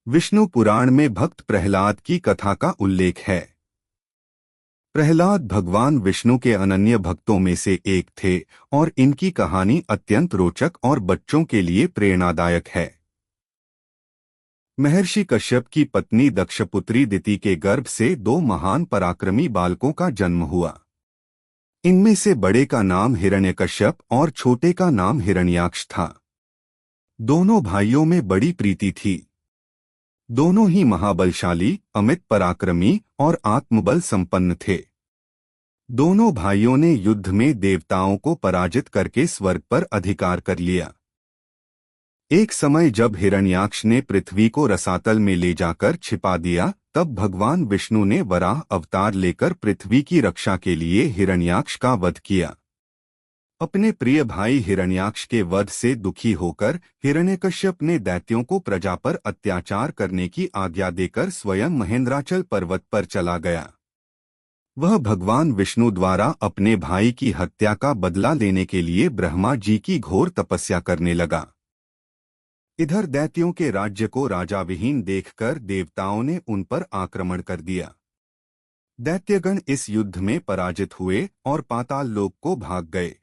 विष्णु पुराण में भक्त प्रहलाद की कथा का उल्लेख है। प्रहलाद भगवान विष्णु के अनन्य भक्तों में से एक थे और इनकी कहानी अत्यंत रोचक और बच्चों के लिए प्रेरणादायक है। महर्षि कश्यप की पत्नी दक्षपुत्री दिति के गर्भ से दो महान पराक्रमी बालकों का जन्म हुआ। इनमें से बड़े का नाम हिरण्यकश्यप और छोटे का नाम हिरण्याक्ष था। दोनों भाइयों में बड़ी प्रीति थी। दोनों ही महाबलशाली, अमित पराक्रमी और आत्मबल संपन्न थे। दोनों भाइयों ने युद्ध में देवताओं को पराजित करके स्वर्ग पर अधिकार कर लिया। एक समय जब हिरण्याक्ष ने पृथ्वी को रसातल में ले जाकर छिपा दिया, तब भगवान विष्णु ने वराह अवतार लेकर पृथ्वी की रक्षा के लिए हिरण्याक्ष का वध किया। अपने प्रिय भाई हिरण्याक्ष के वध से दुखी होकर हिरण्यकश्यप ने दैत्यों को प्रजा पर अत्याचार करने की आज्ञा देकर स्वयं महेंद्राचल पर्वत पर चला गया। वह भगवान विष्णु द्वारा अपने भाई की हत्या का बदला लेने के लिए ब्रह्मा जी की घोर तपस्या करने लगा। इधर दैत्यों के राज्य को राजा विहीन देखकर देवताओं ने उन पर आक्रमण कर दिया। दैत्यगण इस युद्ध में पराजित हुए और पाताल लोक को भाग गए।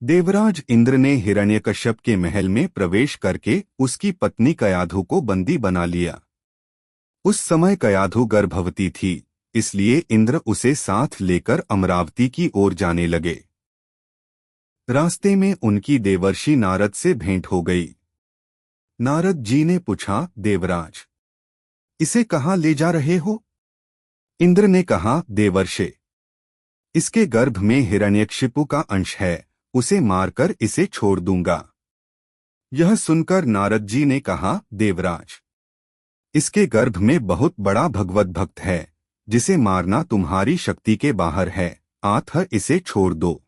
देवराज इंद्र ने हिरण्यकश्यप के महल में प्रवेश करके उसकी पत्नी कयाधु को बंदी बना लिया। उस समय कयाधु गर्भवती थी, इसलिए इंद्र उसे साथ लेकर अमरावती की ओर जाने लगे। रास्ते में उनकी देवर्षि नारद से भेंट हो गई। नारद जी ने पूछा, देवराज, इसे कहाँ ले जा रहे हो? इंद्र ने कहा, देवर्षे, इसके गर्भ में हिरण्यकशिपु का अंश है, उसे मारकर इसे छोड़ दूंगा। यह सुनकर नारद जी ने कहा, देवराज, इसके गर्भ में बहुत बड़ा भगवत भक्त है, जिसे मारना तुम्हारी शक्ति के बाहर है, अतः इसे छोड़ दो।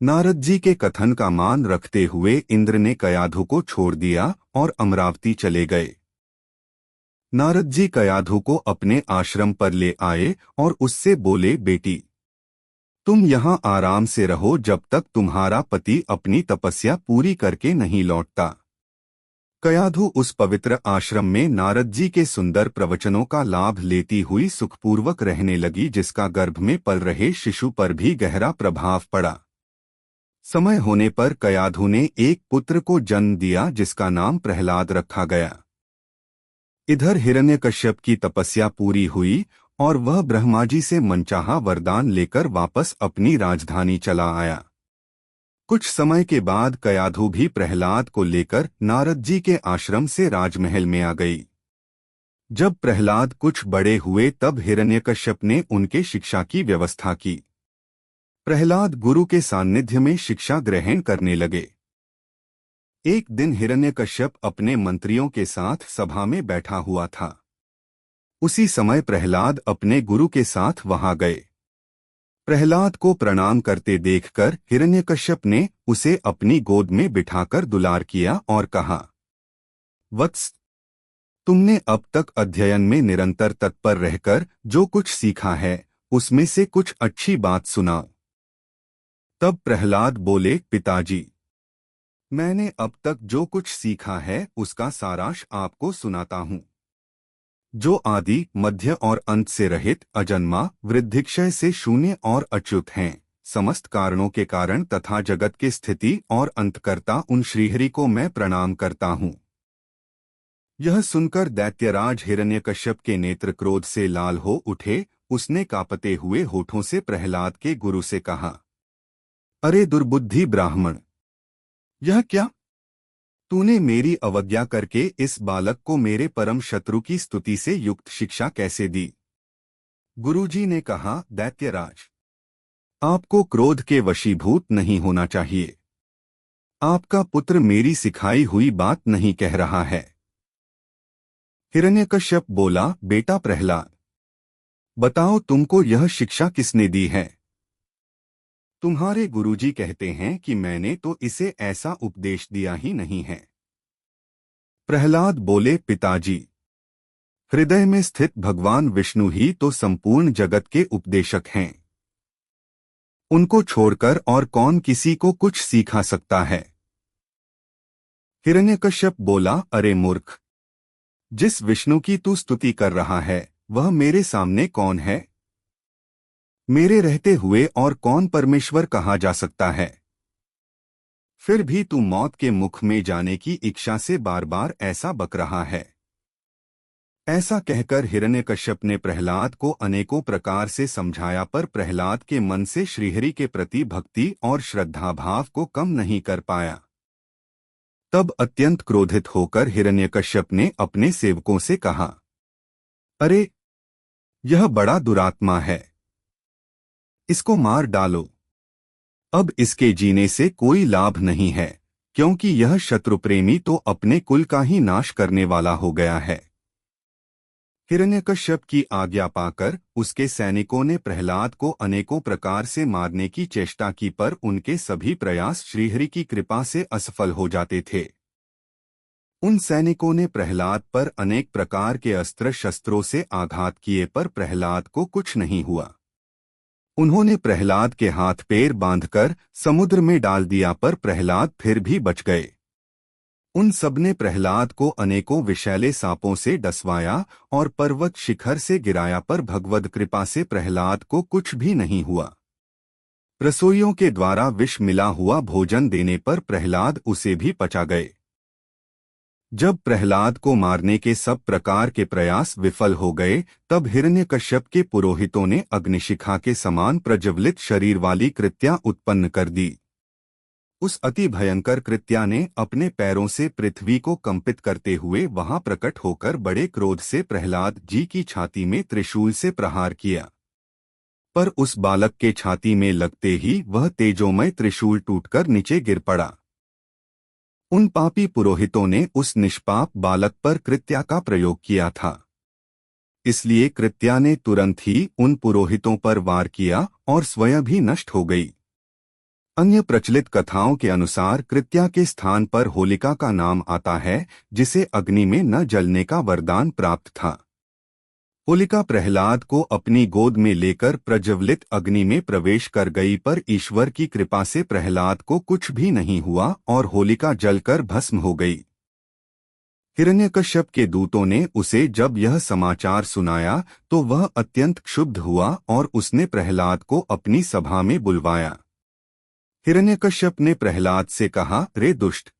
नारद जी के कथन का मान रखते हुए इंद्र ने कयाधु को छोड़ दिया और अमरावती चले गए। नारद जी कयाधु को अपने आश्रम पर ले आए और उससे बोले, बेटी, तुम यहाँ आराम से रहो जब तक तुम्हारा पति अपनी तपस्या पूरी करके नहीं लौटता। कयाधु उस पवित्र आश्रम में नारद जी के सुंदर प्रवचनों का लाभ लेती हुई सुखपूर्वक रहने लगी, जिसका गर्भ में पल रहे शिशु पर भी गहरा प्रभाव पड़ा। समय होने पर कयाधु ने एक पुत्र को जन्म दिया, जिसका नाम प्रहलाद रखा गया। इधर हिरण्यकश्यप की तपस्या पूरी हुई और वह ब्रह्मा जी से मनचाहा वरदान लेकर वापस अपनी राजधानी चला आया। कुछ समय के बाद कयाधु भी प्रहलाद को लेकर नारद जी के आश्रम से राजमहल में आ गई। जब प्रहलाद कुछ बड़े हुए तब हिरण्यकश्यप ने उनके शिक्षा की व्यवस्था की। प्रहलाद गुरु के सान्निध्य में शिक्षा ग्रहण करने लगे। एक दिन हिरण्यकश्यप अपने मंत्रियों के साथ सभा में बैठा हुआ था। उसी समय प्रहलाद अपने गुरु के साथ वहां गए। प्रहलाद को प्रणाम करते देखकर हिरण्यकश्यप ने उसे अपनी गोद में बिठाकर दुलार किया और कहा, वत्स, तुमने अब तक अध्ययन में निरंतर तत्पर रहकर जो कुछ सीखा है, उसमें से कुछ अच्छी बात सुनाओ। तब प्रहलाद बोले, पिताजी, मैंने अब तक जो कुछ सीखा है उसका सारांश आपको सुनाता हूँ। जो आदि, मध्य और अंत से रहित, अजन्मा, वृद्धिक्षय से शून्य और अच्युत हैं, समस्त कारणों के कारण तथा जगत के स्थिति और अंतकर्ता उन श्रीहरि को मैं प्रणाम करता हूँ। यह सुनकर दैत्यराज हिरण्यकश्यप के नेत्र क्रोध से लाल हो उठे। उसने कांपते हुए होठों से प्रहलाद के गुरु से कहा, अरे दुर्बुद्धि ब्राह्मण, यह क्या? तूने मेरी अवज्ञा करके इस बालक को मेरे परम शत्रु की स्तुति से युक्त शिक्षा कैसे दी? गुरुजी ने कहा, दैत्यराज, आपको क्रोध के वशीभूत नहीं होना चाहिए। आपका पुत्र मेरी सिखाई हुई बात नहीं कह रहा है। हिरण्यकश्यप बोला, बेटा प्रहलाद, बताओ तुमको यह शिक्षा किसने दी है? तुम्हारे गुरुजी कहते हैं कि मैंने तो इसे ऐसा उपदेश दिया ही नहीं है। प्रहलाद बोले, पिताजी, हृदय में स्थित भगवान विष्णु ही तो संपूर्ण जगत के उपदेशक हैं। उनको छोड़कर और कौन किसी को कुछ सिखा सकता है? हिरण्यकश्यप बोला, अरे मूर्ख, जिस विष्णु की तू स्तुति कर रहा है वह मेरे सामने कौन है? मेरे रहते हुए और कौन परमेश्वर कहा जा सकता है? फिर भी तू मौत के मुख में जाने की इच्छा से बार बार ऐसा बक रहा है। ऐसा कहकर हिरण्यकश्यप ने प्रहलाद को अनेकों प्रकार से समझाया, पर प्रहलाद के मन से श्रीहरि के प्रति भक्ति और श्रद्धा भाव को कम नहीं कर पाया। तब अत्यंत क्रोधित होकर हिरण्यकश्यप ने अपने सेवकों से कहा, अरे, यह बड़ा दुरात्मा है, इसको मार डालो। अब इसके जीने से कोई लाभ नहीं है, क्योंकि यह शत्रुप्रेमी तो अपने कुल का ही नाश करने वाला हो गया है। हिरण्यकश्यप की आज्ञा पाकर उसके सैनिकों ने प्रहलाद को अनेकों प्रकार से मारने की चेष्टा की, पर उनके सभी प्रयास श्रीहरि की कृपा से असफल हो जाते थे। उन सैनिकों ने प्रहलाद पर अनेक प्रकार के अस्त्र शस्त्रों से आघात किए, पर प्रहलाद को कुछ नहीं हुआ। उन्होंने प्रहलाद के हाथ पैर बांधकर समुद्र में डाल दिया, पर प्रहलाद फिर भी बच गए। उन सबने प्रहलाद को अनेकों विषैले सांपों से डसवाया और पर्वत शिखर से गिराया, पर भगवद कृपा से प्रहलाद को कुछ भी नहीं हुआ। रसोइयों के द्वारा विष मिला हुआ भोजन देने पर प्रहलाद उसे भी पचा गए। जब प्रहलाद को मारने के सब प्रकार के प्रयास विफल हो गए, तब हिरण्यकश्यप के पुरोहितों ने अग्निशिखा के समान प्रज्वलित शरीर वाली कृत्या उत्पन्न कर दी। उस अति भयंकर कृत्या ने अपने पैरों से पृथ्वी को कंपित करते हुए वहां प्रकट होकर बड़े क्रोध से प्रहलाद जी की छाती में त्रिशूल से प्रहार किया। पर उस बालक के छाती में लगते ही वह तेजोमय त्रिशूल टूटकर नीचे गिर पड़ा। उन पापी पुरोहितों ने उस निष्पाप बालक पर कृत्या का प्रयोग किया था, इसलिए कृत्या ने तुरंत ही उन पुरोहितों पर वार किया और स्वयं भी नष्ट हो गई। अन्य प्रचलित कथाओं के अनुसार कृत्या के स्थान पर होलिका का नाम आता है, जिसे अग्नि में न जलने का वरदान प्राप्त था। होलिका प्रहलाद को अपनी गोद में लेकर प्रज्वलित अग्नि में प्रवेश कर गई, पर ईश्वर की कृपा से प्रहलाद को कुछ भी नहीं हुआ और होलिका जलकर भस्म हो गई। हिरण्यकश्यप के दूतों ने उसे जब यह समाचार सुनाया तो वह अत्यंत क्षुब्ध हुआ और उसने प्रहलाद को अपनी सभा में बुलवाया। हिरण्यकश्यप ने प्रहलाद से कहा, रे दुष्ट,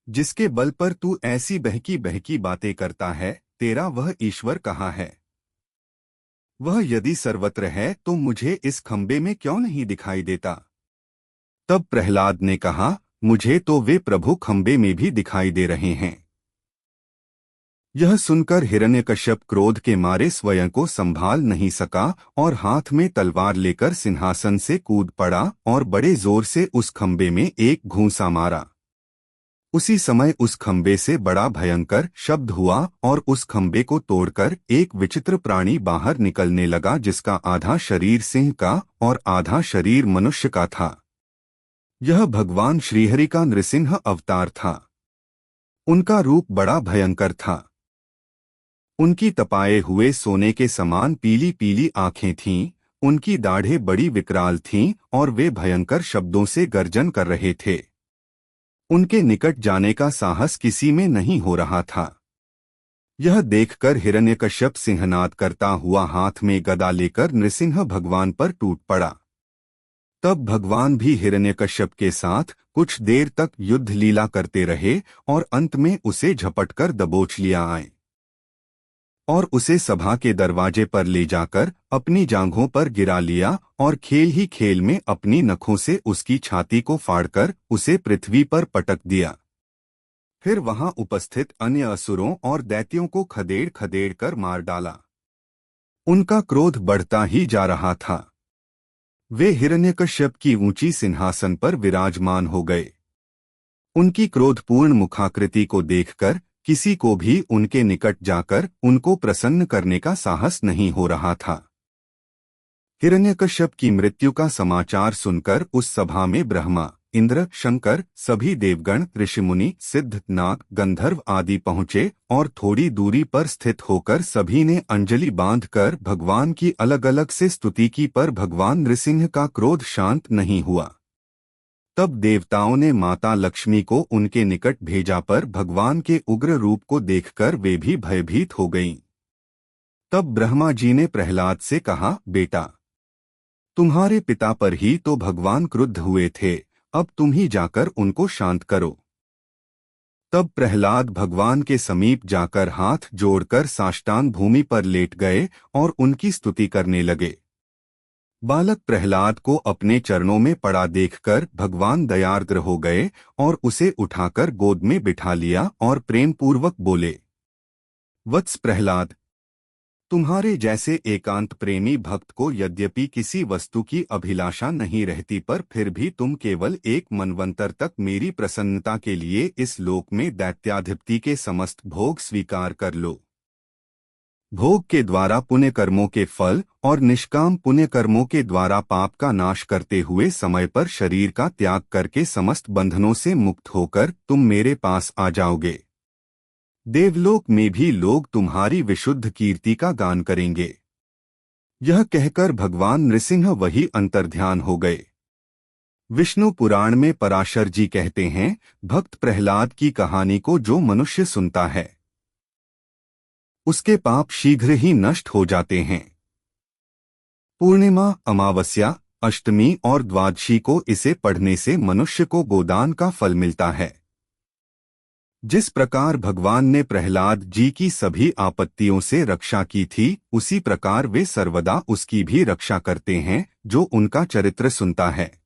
जिसके बल पर तू ऐसी बहकी बहकी बातें करता है, तेरा वह ईश्वर कहाँ है? वह यदि सर्वत्र है तो मुझे इस खंबे में क्यों नहीं दिखाई देता? तब प्रहलाद ने कहा, मुझे तो वे प्रभु खंबे में भी दिखाई दे रहे हैं। यह सुनकर हिरण्यकश्यप क्रोध के मारे स्वयं को संभाल नहीं सका और हाथ में तलवार लेकर सिंहासन से कूद पड़ा और बड़े जोर से उस खंबे में एक घूंसा मारा। उसी समय उस खंबे से बड़ा भयंकर शब्द हुआ और उस खंबे को तोड़कर एक विचित्र प्राणी बाहर निकलने लगा, जिसका आधा शरीर सिंह का और आधा शरीर मनुष्य का था। यह भगवान श्रीहरि का नृसिंह अवतार था। उनका रूप बड़ा भयंकर था। उनकी तपाए हुए सोने के समान पीली पीली आंखें थीं, उनकी दाढ़ें बड़ी विकराल थीं और वे भयंकर शब्दों से गर्जन कर रहे थे। उनके निकट जाने का साहस किसी में नहीं हो रहा था। यह देखकर हिरण्यकश्यप सिंहनाद करता हुआ हाथ में गदा लेकर नृसिंह भगवान पर टूट पड़ा। तब भगवान भी हिरण्यकश्यप के साथ कुछ देर तक युद्ध लीला करते रहे और अंत में उसे झपटकर दबोच लिया आए और उसे सभा के दरवाजे पर ले जाकर अपनी जांघों पर गिरा लिया और खेल ही खेल में अपनी नखों से उसकी छाती को फाड़कर उसे पृथ्वी पर पटक दिया। फिर वहां उपस्थित अन्य असुरों और दैत्यों को खदेड़ खदेड़ कर मार डाला। उनका क्रोध बढ़ता ही जा रहा था। वे हिरण्यकश्यप की ऊंची सिंहासन पर विराजमान हो गए। उनकी क्रोधपूर्ण मुखाकृति को देखकर किसी को भी उनके निकट जाकर उनको प्रसन्न करने का साहस नहीं हो रहा था। हिरण्यकश्यप की मृत्यु का समाचार सुनकर उस सभा में ब्रह्मा, इंद्र, शंकर, सभी देवगण, ऋषिमुनि, सिद्ध, नाग, गंधर्व आदि पहुँचे और थोड़ी दूरी पर स्थित होकर सभी ने अंजलि बांधकर भगवान की अलग अलग से स्तुति की, पर भगवान नृसिंह का क्रोध शांत नहीं हुआ। तब देवताओं ने माता लक्ष्मी को उनके निकट भेजा, पर भगवान के उग्र रूप को देखकर वे भी भयभीत हो गईं। तब ब्रह्मा जी ने प्रहलाद से कहा, बेटा, तुम्हारे पिता पर ही तो भगवान क्रुद्ध हुए थे, अब तुम ही जाकर उनको शांत करो। तब प्रहलाद भगवान के समीप जाकर हाथ जोड़कर साष्टांग भूमि पर लेट गए और उनकी स्तुति करने लगे। बालक प्रहलाद को अपने चरणों में पड़ा देखकर भगवान दयार्द्र हो गए और उसे उठाकर गोद में बिठा लिया और प्रेम पूर्वक बोले, वत्स प्रहलाद, तुम्हारे जैसे एकांत प्रेमी भक्त को यद्यपि किसी वस्तु की अभिलाषा नहीं रहती, पर फिर भी तुम केवल एक मनवंतर तक मेरी प्रसन्नता के लिए इस लोक में दैत्याधिपति के समस्त भोग स्वीकार कर लो। भोग के द्वारा पुण्य कर्मों के फल और निष्काम पुण्य कर्मों के द्वारा पाप का नाश करते हुए समय पर शरीर का त्याग करके समस्त बंधनों से मुक्त होकर तुम मेरे पास आ जाओगे। देवलोक में भी लोग तुम्हारी विशुद्ध कीर्ति का गान करेंगे। यह कहकर भगवान नृसिंह वही अंतर्ध्यान हो गए। विष्णु पुराण में पराशर जी कहते हैं, भक्त प्रहलाद की कहानी को जो मनुष्य सुनता है उसके पाप शीघ्र ही नष्ट हो जाते हैं। पूर्णिमा, अमावस्या, अष्टमी और द्वादशी को इसे पढ़ने से मनुष्य को गोदान का फल मिलता है। जिस प्रकार भगवान ने प्रहलाद जी की सभी आपत्तियों से रक्षा की थी, उसी प्रकार वे सर्वदा उसकी भी रक्षा करते हैं जो उनका चरित्र सुनता है।